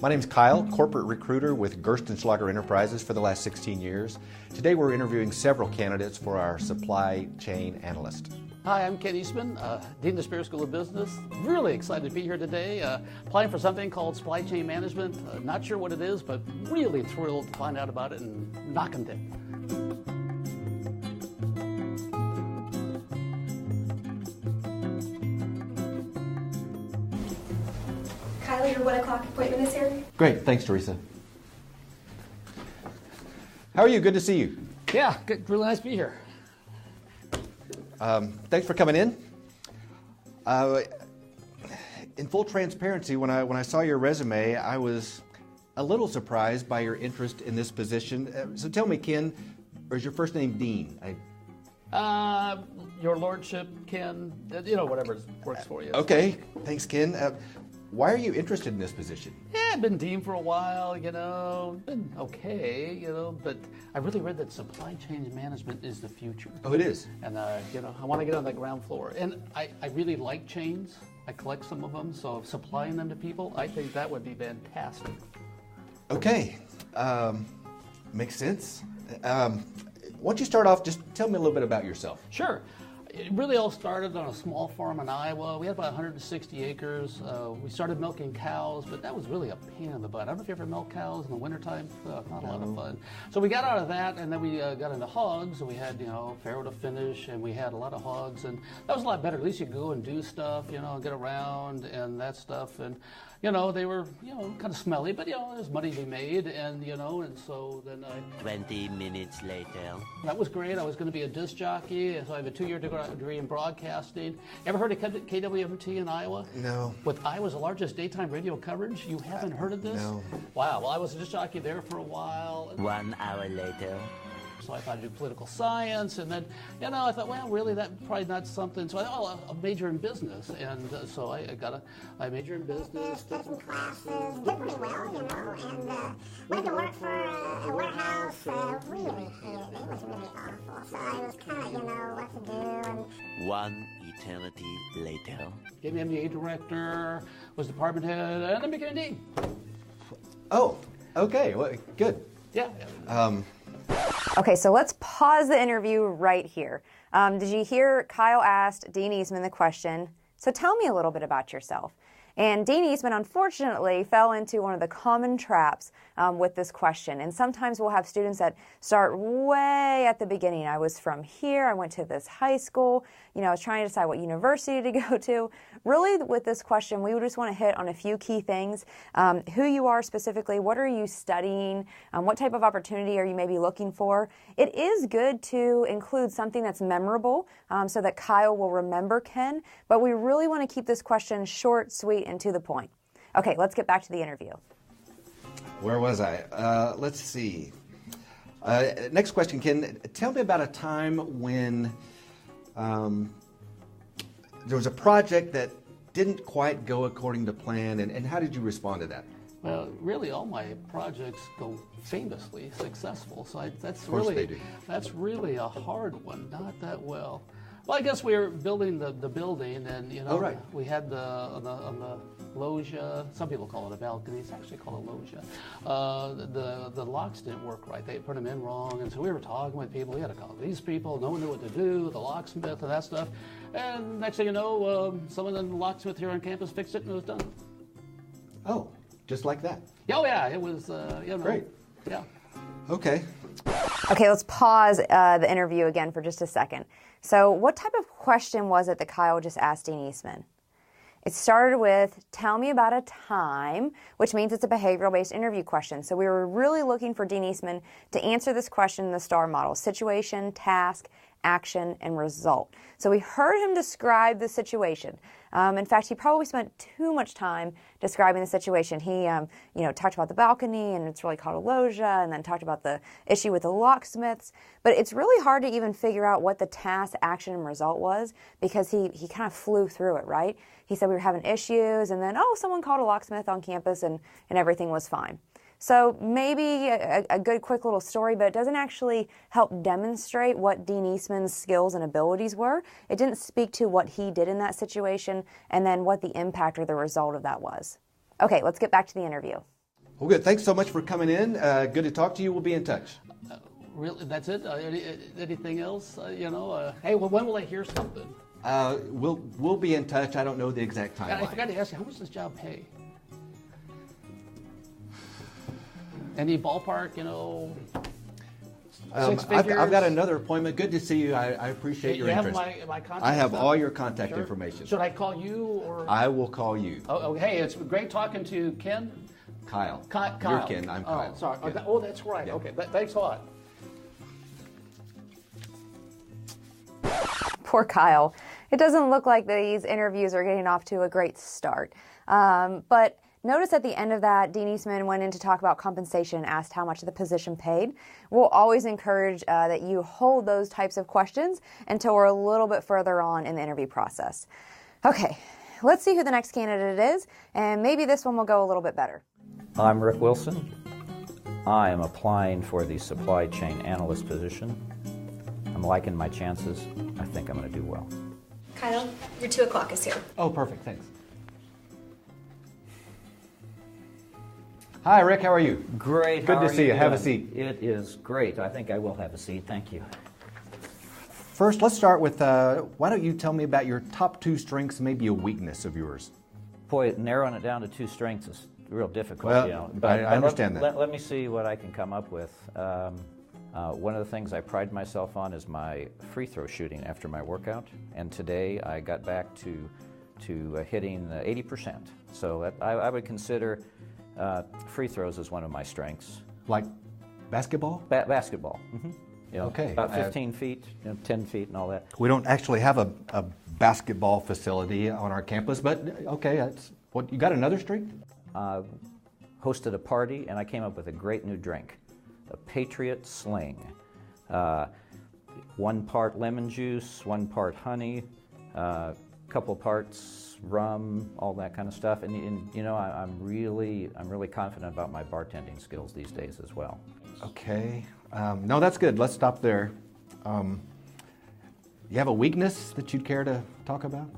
My name's Kyle, corporate recruiter with Gerstenschlager Enterprises for the last 16 years. Today we're interviewing several candidates for our supply chain analyst. Hi, I'm Ken Eastman, Dean of the Spear School of Business. Really excited to be here today, applying for something called supply chain management. Not sure what it is, but really thrilled to find out about it and knocking things. Kyle, your 1 o'clock appointment is here. Great, thanks Teresa. How are you? Good to see you. Yeah, good, really nice to be here. Thanks for coming in. In full transparency, when I saw your resume, I was a little surprised by your interest in this position. So tell me, Ken, or is your first name Dean? Your Lordship, Ken, whatever works for you. Okay, thanks, Ken. Why are you interested in this position? Yeah, I've been Dean for a while, been okay, but I really read that supply chain management is the future. Oh, it is? And, I want to get on the ground floor. And I really like chains. I collect some of them, so supplying them to people, I think that would be fantastic. Okay, makes sense. Why don't you start off, just tell me a little bit about yourself. Sure. It really all started on a small farm in Iowa. We had about 160 acres. We started milking cows, but that was really a pain in the butt. I don't know if you ever milk cows in the wintertime. Not a lot of fun. So we got out of that, and then we got into hogs. And we had, farrow to finish, and we had a lot of hogs, and that was a lot better. At least you go and do stuff, get around and that stuff. And they were, kind of smelly, but there's money to be made, and and so then 20 minutes later. That was great. I was going to be a disc jockey, and so I have a 2-year degree in broadcasting. Ever heard of KWMT in Iowa? No. With Iowa's largest daytime radio coverage? You haven't heard of this? No. Wow. Well, I was a disc jockey there for a while. 1 hour later. So I thought I'd do political science, and then, I thought, well, really, that's probably not something. So I thought, I'll major in business, and so I majored in business. Took some classes, did pretty well, and went to work for a warehouse. Really hated it. It was really awful. So I was kind of, what to do. And 1 eternity later. Became the MBA director, was department head, and then became dean. Oh, okay. Well, good. Yeah. Okay, so let's pause the interview right here. Did you hear Kyle asked Dean Eastman the question, so tell me a little bit about yourself. And Dean Eastman, unfortunately, fell into one of the common traps with this question. And sometimes we'll have students that start way at the beginning. I was from here, I went to this high school, I was trying to decide what university to go to. Really, with this question, we would just want to hit on a few key things. Who you are specifically, what are you studying, what type of opportunity are you maybe looking for. It is good to include something that's memorable so that Kyle will remember Ken, but we really want to keep this question short, sweet, and to the point. Okay, let's get back to the interview. Where was I? Let's see. Next question, Ken. Tell me about a time when there was a project that didn't quite go according to plan, and how did you respond to that? Well, really, all my projects go famously successful, so that's really a hard one. Not that well. Well, I guess we were building the building, and we had on the loggia. Some people call it a balcony. It's actually called a loggia. The locks didn't work right. They put them in wrong, and so we were talking with people. We had to call these people. No one knew what to do. The locksmith and that stuff. And next thing you know, someone in the locksmith here on campus fixed it, and it was done. Oh, just like that. Oh yeah, it was. Great. Yeah. Okay. Okay, let's pause the interview again for just a second. So what type of question was it that Kyle just asked Dean Eastman? It started with, tell me about a time, which means it's a behavioral-based interview question. So we were really looking for Dean Eastman to answer this question in the STAR model: situation, task, action, and result. So we heard him describe the situation. In fact, he probably spent too much time describing the situation. He, talked about the balcony, and it's really called a loggia, and then talked about the issue with the locksmiths. But it's really hard to even figure out what the task, action, and result was, because he kind of flew through it, right? He said we were having issues, and then, someone called a locksmith on campus, and everything was fine. So maybe a good quick little story, but it doesn't actually help demonstrate what Dean Eastman's skills and abilities were. It didn't speak to what he did in that situation and then what the impact or the result of that was. Okay, let's get back to the interview. Well, good. Thanks so much for coming in. Good to talk to you. We'll be in touch. Really, that's it? Anything else? Hey, well, when will I hear something? We'll be in touch. I don't know the exact I timeline. forgot to ask you, how much does this job pay? Any ballpark, six figures? I've got another appointment. Good to see you. I appreciate your interest. You have my contact I have stuff? all your contact Sure. information. Should I call you or? I will call you. Oh, hey, it's great talking to Ken. Kyle. Kyle. You're Ken. I'm Kyle. Oh, sorry. Yeah. Oh, that's right. Yeah. Okay, thanks a lot. Poor Kyle. It doesn't look like these interviews are getting off to a great start. But notice at the end of that, Dean Eastman went in to talk about compensation and asked how much the position paid. We'll always encourage that you hold those types of questions until we're a little bit further on in the interview process. Okay, let's see who the next candidate is, and maybe this one will go a little bit better. I'm Rick Wilson. I am applying for the supply chain analyst position. I'm liking my chances. I think I'm going to do well. Kyle, your 2 o'clock is here. Oh, perfect. Thanks. Hi, Rick. How are you? Great. Good How to are see you. Have a doing? seat. It is great. I think I will have a seat. Thank you. First, let's start with why don't you tell me about your top 2 strengths, maybe a weakness of yours? Boy, narrowing it down to 2 strengths is real difficult. Well, I understand that. Let me see what I can come up with. One of the things I pride myself on is my free throw shooting after my workout, and today I got back to hitting 80%. So I would consider free throws as one of my strengths. Like basketball? Basketball. Mm-hmm. Okay. About 15 feet, 10 feet and all that. We don't actually have a basketball facility on our campus, but okay, that's what you got. Another strength? Hosted a party, and I came up with a great new drink, a Patriot Sling. 1 part lemon juice, 1 part honey, couple parts rum, all that kind of stuff. And I'm really confident about my bartending skills these days as well. Okay. No, that's good. Let's stop there. You have a weakness that you'd care to talk about?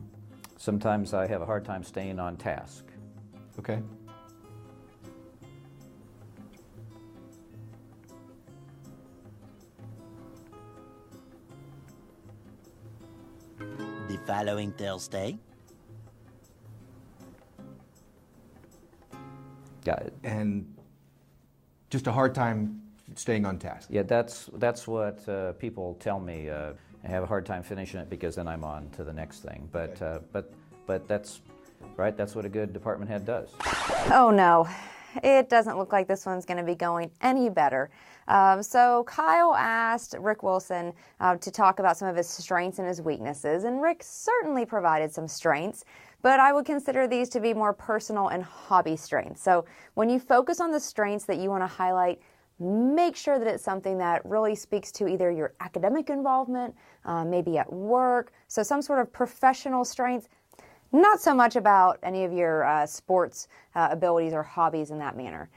Sometimes I have a hard time staying on task. Okay. The following Thursday, Got it. And just a hard time staying on task. Yeah, that's what people tell me. I have a hard time finishing it because then I'm on to the next thing. But that's right. That's what a good department head does. Oh no, it doesn't look like this one's going to be going any better. So Kyle asked Rick Wilson to talk about some of his strengths and his weaknesses, and Rick certainly provided some strengths, but I would consider these to be more personal and hobby strengths. So when you focus on the strengths that you want to highlight, make sure that it's something that really speaks to either your academic involvement, maybe at work, so some sort of professional strengths, not so much about any of your sports abilities or hobbies in that manner.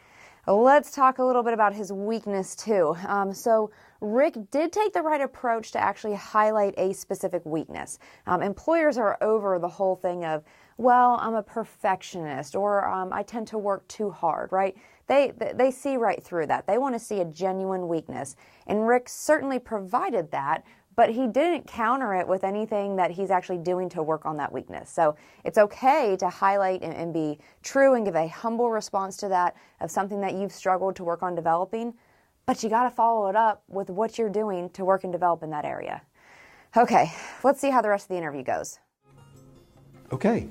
Let's talk a little bit about his weakness too. So Rick did take the right approach to actually highlight a specific weakness. Employers are over the whole thing of, well, I'm a perfectionist, or I tend to work too hard, right? They see right through that. They want to see a genuine weakness. And Rick certainly provided that, but he didn't counter it with anything that he's actually doing to work on that weakness. So it's okay to highlight and be true and give a humble response to that of something that you've struggled to work on developing, but you got to follow it up with what you're doing to work and develop in that area. Okay, let's see how the rest of the interview goes. Okay.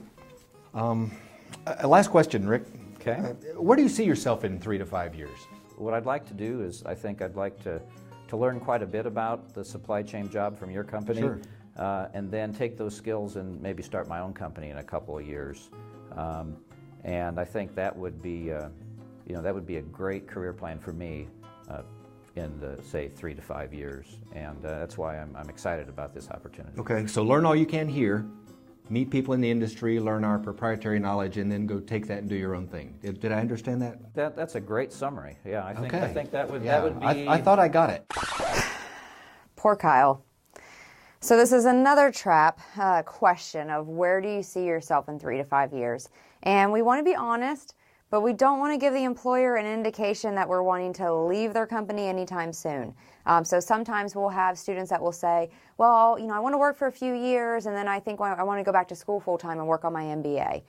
Last question, Rick. Okay. Where do you see yourself in 3 to 5 years? What I'd like to do is I think I'd like to learn quite a bit about the supply chain job from your company. Sure. And then take those skills and maybe start my own company in a couple of years. And I think that would be, that would be a great career plan for me in the, say, 3 to 5 years. And that's why I'm excited about this opportunity. Okay, so learn all you can here, meet people in the industry, learn our proprietary knowledge, and then go take that and do your own thing. Did I understand that? That's a great summary. Yeah, I think that would Yeah, that would be. I thought I got it. Poor Kyle. So this is another trap question of where do you see yourself in 3 to 5 years? And we want to be honest, but we don't want to give the employer an indication that we're wanting to leave their company anytime soon. So sometimes we'll have students that will say, well, I want to work for a few years and then I think I want to go back to school full time and work on my MBA.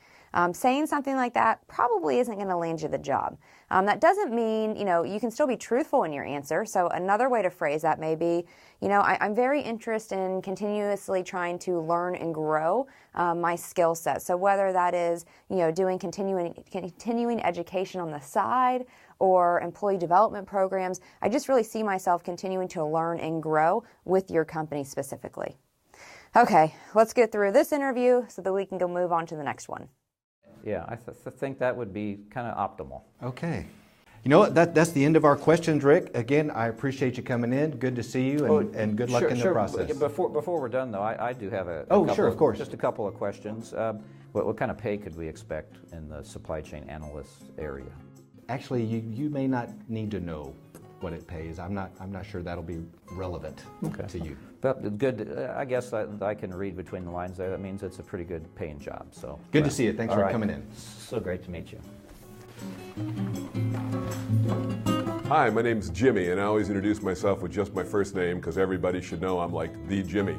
Saying something like that probably isn't going to land you the job. That doesn't mean, you can still be truthful in your answer. So another way to phrase that may be, I'm very interested in continuously trying to learn and grow my skill set. So whether that is, doing continuing education on the side or employee development programs, I just really see myself continuing to learn and grow with your company specifically. Okay, let's get through this interview so that we can go move on to the next one. Yeah, I think that would be kind of optimal. Okay. You know what? That's the end of our questions, Rick. Again, I appreciate you coming in. Good to see you, and good luck in the process. Before we're done, though, I do have of course. Just a couple of questions. What kind of pay could we expect in the supply chain analyst area? Actually, you may not need to know what it pays. I'm not sure that'll be relevant to you. But good. I guess I can read between the lines there. That means it's a pretty good paying job. So good to see you. Thanks for coming in. So great to meet you. Hi, my name's Jimmy, and I always introduce myself with just my first name because everybody should know I'm like the Jimmy.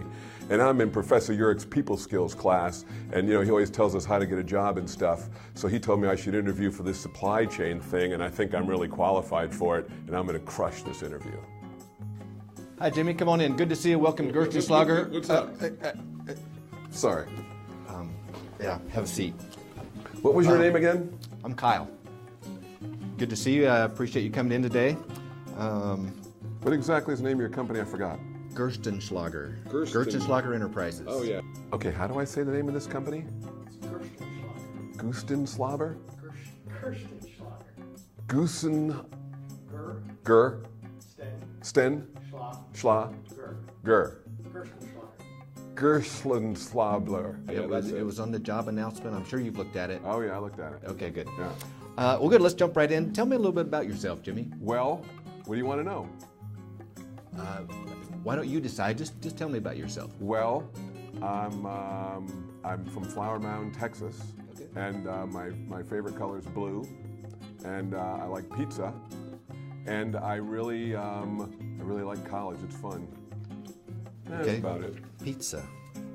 And I'm in Professor Urich's people skills class, and he always tells us how to get a job and stuff. So he told me I should interview for this supply chain thing, and I think I'm really qualified for it, and I'm going to crush this interview. Hi, Jimmy. Come on in. Good to see you. Welcome to Gerstenschlager. What's up? Sorry. Yeah, have a seat. What was your name again? I'm Kyle. Good to see you. I appreciate you coming in today. What exactly is the name of your company? I forgot. Gerstenschlager. Gerstenschlager Enterprises. Oh, yeah. Okay, how do I say the name of this company? Gerstenschlager. Gerstenschlager. Ger. Sten. Schla. Ger. Gerstenschlager. It was on the job announcement. I'm sure you've looked at it. Oh, yeah, I looked at it. Okay, good. Yeah. Well, good. Let's jump right in. Tell me a little bit about yourself, Jimmy. Well, what do you want to know? Why don't you decide? Just tell me about yourself. Well, I'm from Flower Mound, Texas, okay. And my favorite color is blue, and I like pizza, and I really like college. It's fun. That's about it. Pizza.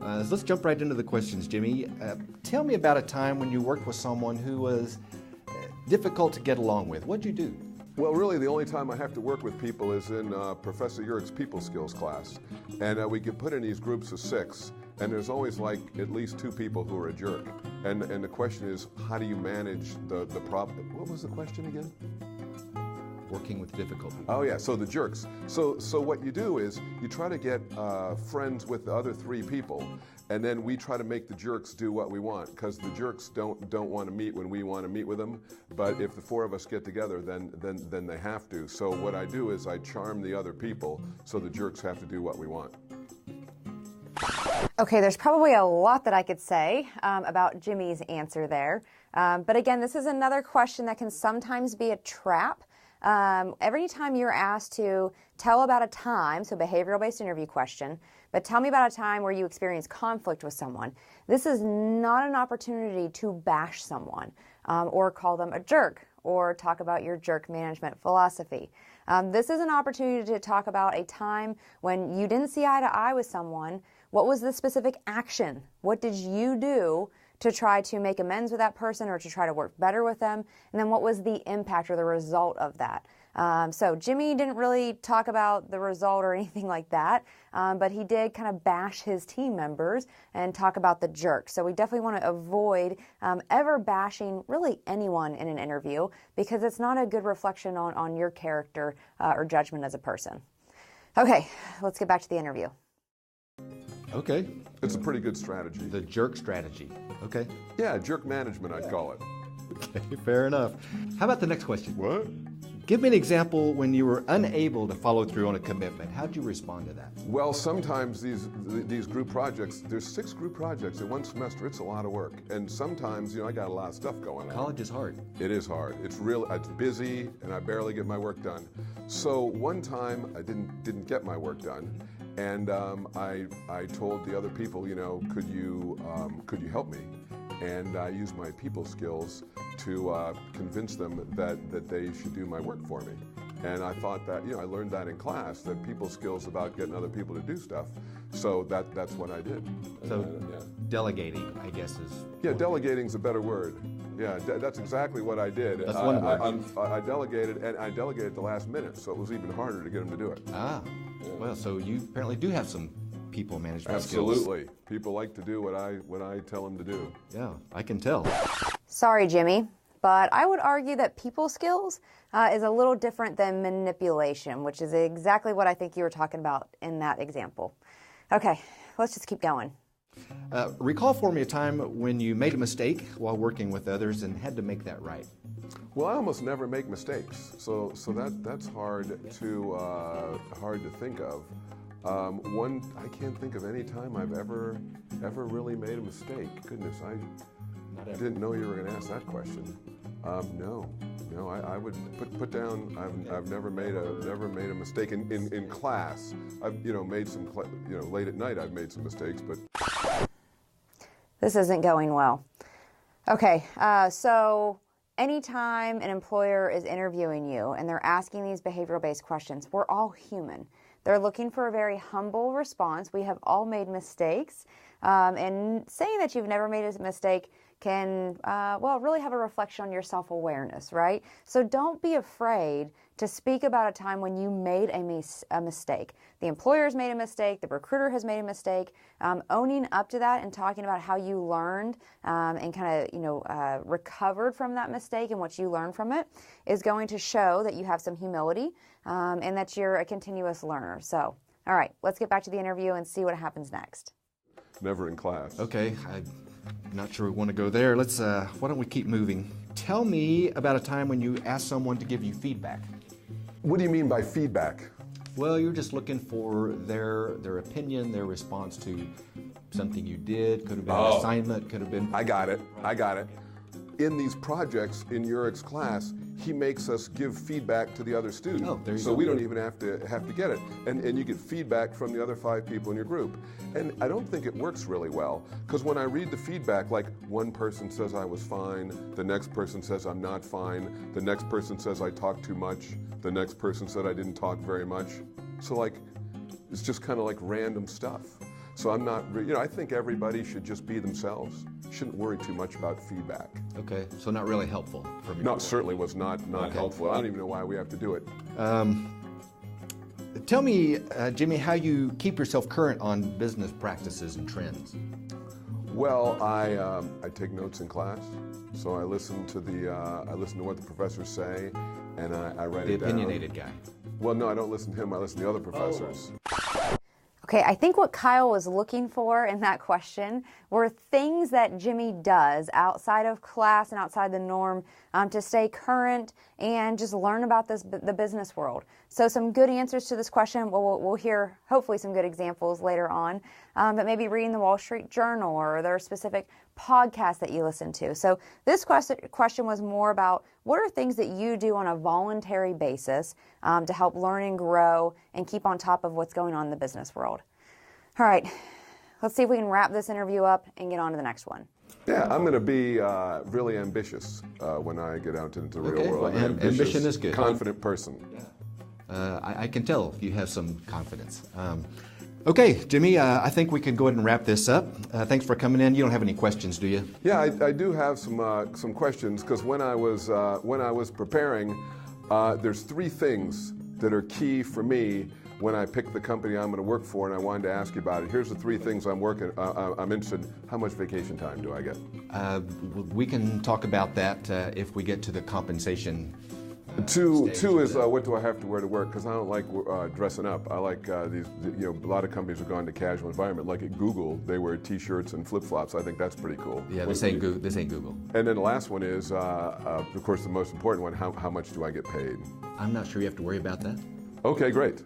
Let's jump right into the questions, Jimmy. Tell me about a time when you worked with someone who was difficult to get along with. What'd you do? Well, really, the only time I have to work with people is in Professor Urich's people skills class. And we get put in these groups of 6, and there's always like at least 2 people who are a jerk. And the question is, how do you manage the problem? What was the question again? Working with difficult people. Oh yeah, so the jerks. So what you do is you try to get friends with the other 3 people, and then we try to make the jerks do what we want, because the jerks don't want to meet when we want to meet with them. But if the 4 of us get together, then they have to. So what I do is I charm the other people, so the jerks have to do what we want. Okay, there's probably a lot that I could say about Jimmy's answer there. But again, this is another question that can sometimes be a trap. Every time you're asked to tell about a time, so behavioral-based interview question, but tell me about a time where you experienced conflict with someone. This is not an opportunity to bash someone or call them a jerk or talk about your jerk management philosophy. This is an opportunity to talk about a time when you didn't see eye to eye with someone. What was the specific action? What did you do to try to make amends with that person or to try to work better with them? And then what was the impact or the result of that? So Jimmy didn't really talk about the result or anything like that, but he did kind of bash his team members and talk about the jerk. So we definitely want to avoid ever bashing really anyone in an interview, because it's not a good reflection on your character or judgment as a person. Okay, let's get back to the interview. Okay. It's a pretty good strategy. The jerk strategy. Okay. Yeah, jerk management, I'd call it. Okay, fair enough. How about the next question? What? Give me an example when you were unable to follow through on a commitment. How'd you respond to that? Well, sometimes these group projects, there's 6 group projects in one semester. It's a lot of work. And sometimes, I got a lot of stuff going on. College is hard. It is hard. It's busy, and I barely get my work done. So one time I didn't get my work done. And I told the other people, could you help me? and I use my people skills to convince them that they should do my work for me. And I thought that, I learned that in class, that people skills about getting other people to do stuff. So that's what I did. So delegating, I guess, is... Yeah, delegating's a better word. Yeah, that's exactly what I did. That's one word. I delegated, and I delegated at the last minute, so it was even harder to get them to do it. Ah, well, so you apparently do have some people management skills. Absolutely. People like to do what I tell them to do. Yeah, I can tell. Sorry, Jimmy, but I would argue that people skills is a little different than manipulation, which is exactly what I think you were talking about in that example. Okay, let's just keep going. Recall for me a time when you made a mistake while working with others and had to make that right. Well, I almost never make mistakes, so that's hard to think of. I can't think of any time I've ever really made a mistake. Goodness, I didn't know you were going to ask that question. No, I would put down. I've never made a mistake in class. I've made some late at night. I've made some mistakes, but this isn't going well. Okay, so anytime an employer is interviewing you and they're asking these behavioral-based questions, we're all human. They're looking for a very humble response. We have all made mistakes, and saying that you've never made a mistake can, really have a reflection on your self-awareness, right? So don't be afraid to speak about a time when you made a mistake. The employer's made a mistake, the recruiter has made a mistake. Owning up to that and talking about how you learned and kind of, recovered from that mistake and what you learned from it is going to show that you have some humility and that you're a continuous learner. So, all right, let's get back to the interview and see what happens next. never in class. Okay, I'm not sure we want to go there. Let's, why don't we keep moving? Tell me about a time when you asked someone to give you feedback. What do you mean by feedback? Well, you're just looking for their opinion, their response to something you did. Could have been an assignment, could have been... I got it. In these projects in Urich's class, he makes us give feedback to the other student. Oh, there you so go. we don't even have to get it. And you get feedback from the other 5 people in your group. And I don't think it works really well, because when I read the feedback, like one person says I was fine, the next person says I'm not fine, the next person says I talked too much, the next person said I didn't talk very much. So like, it's just kind of like random stuff. So I'm not, I think everybody should just be themselves. Shouldn't worry too much about feedback. Okay, so not really helpful for me. No, it certainly was not Okay. helpful. I don't even know why we have to do it. Tell me, Jimmy, how you keep yourself current on business practices and trends. Well, I take notes in class, so I listen to what the professors say, and I write The it down. opinionated guy. Well, no, I don't listen to him. I listen to the other professors. Okay, I think what Kyle was looking for in that question were things that Jimmy does outside of class and outside the norm to stay current and just learn about the business world. So some good answers to this question. We'll hear hopefully some good examples later on, but maybe reading the Wall Street Journal, or are there specific podcasts that you listen to? So this question was more about what are things that you do on a voluntary basis to help learn and grow and keep on top of what's going on in the business world. All right, let's see if we can wrap this interview up and get on to the next one. Yeah, I'm going to be really ambitious when I get out into the real world. Well, I'm an ambitious, ambition is good. confident person. I can tell you have some confidence. Okay, Jimmy, I think we can go ahead and wrap this up. Thanks for coming in. You don't have any questions, do you? Yeah, I do have some questions, because when I was preparing, there's 3 things that are key for me when I pick the company I'm going to work for, and I wanted to ask you about it. Here's the 3 things I'm interested in. How much vacation time do I get? We can talk about that if we get to the compensation. Two is what do I have to wear to work? Because I don't like dressing up. I like these. A lot of companies have gone to casual environment. Like at Google, they wear T-shirts and flip-flops. I think that's pretty cool. Yeah, this ain't Google. And then the last one is, of course, the most important one. How much do I get paid? I'm not sure you have to worry about that. Okay, great.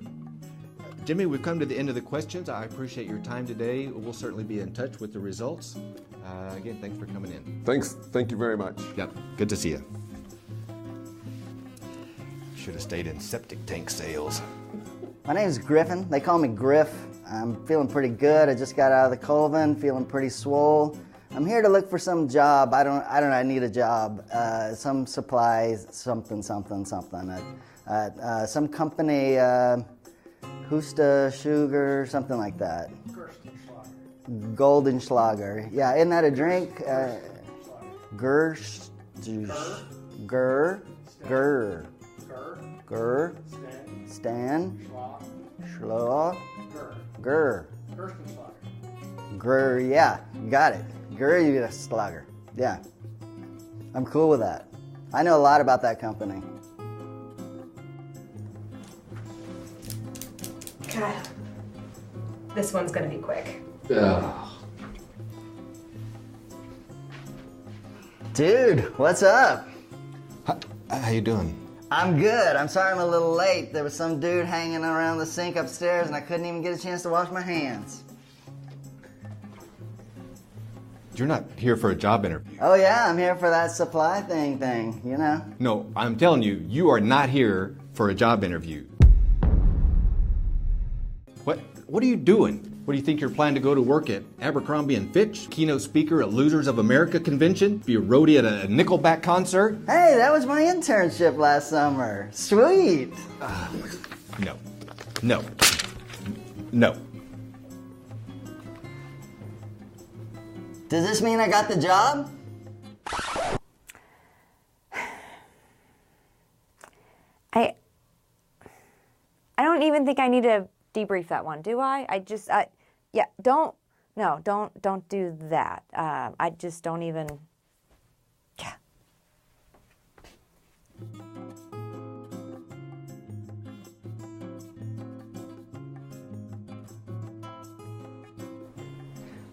Jimmy, we've come to the end of the questions. I appreciate your time today. We'll certainly be in touch with the results. Again, thanks for coming in. Thanks. Thank you very much. Yep, good to see you. Should have stayed in septic tank sales. My name is Griffin. They call me Griff. I'm feeling pretty good. I just got out of the Colvin, feeling pretty swole. I'm here to look for some job. I don't know, I need a job. Some supplies, something. Some company, Husta Sugar, something like that. Golden Schlager. Yeah, isn't that a drink? Stan. Schloss. Yeah, got it. Schlager. Yeah. I'm cool with that. I know a lot about that company. Kyle, this one's gonna be quick. Dude, what's up? How you doing? I'm good. I'm sorry I'm a little late. There was some dude hanging around the sink upstairs and I couldn't even get a chance to wash my hands. You're not here for a job interview. Oh yeah, I'm here for that supply thing, you know? No, I'm telling you, you are not here for a job interview. What are you doing? What do you think you're planning to go to work at Abercrombie & Fitch? Keynote speaker at Losers of America convention? Be a roadie at a Nickelback concert? Hey, that was my internship last summer. Sweet. No. Does this mean I got the job? I don't even think I need to debrief that one, do I? Don't do that. I just don't even, yeah.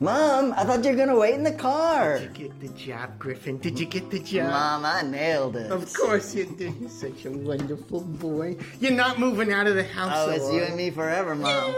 Mom, I thought you were gonna wait in the car. Did you get the job, Griffin? Did you get the job? Mom, I nailed it. Of course you did. You're such a wonderful boy. You're not moving out of the house. Oh, it's you and me forever, Mom.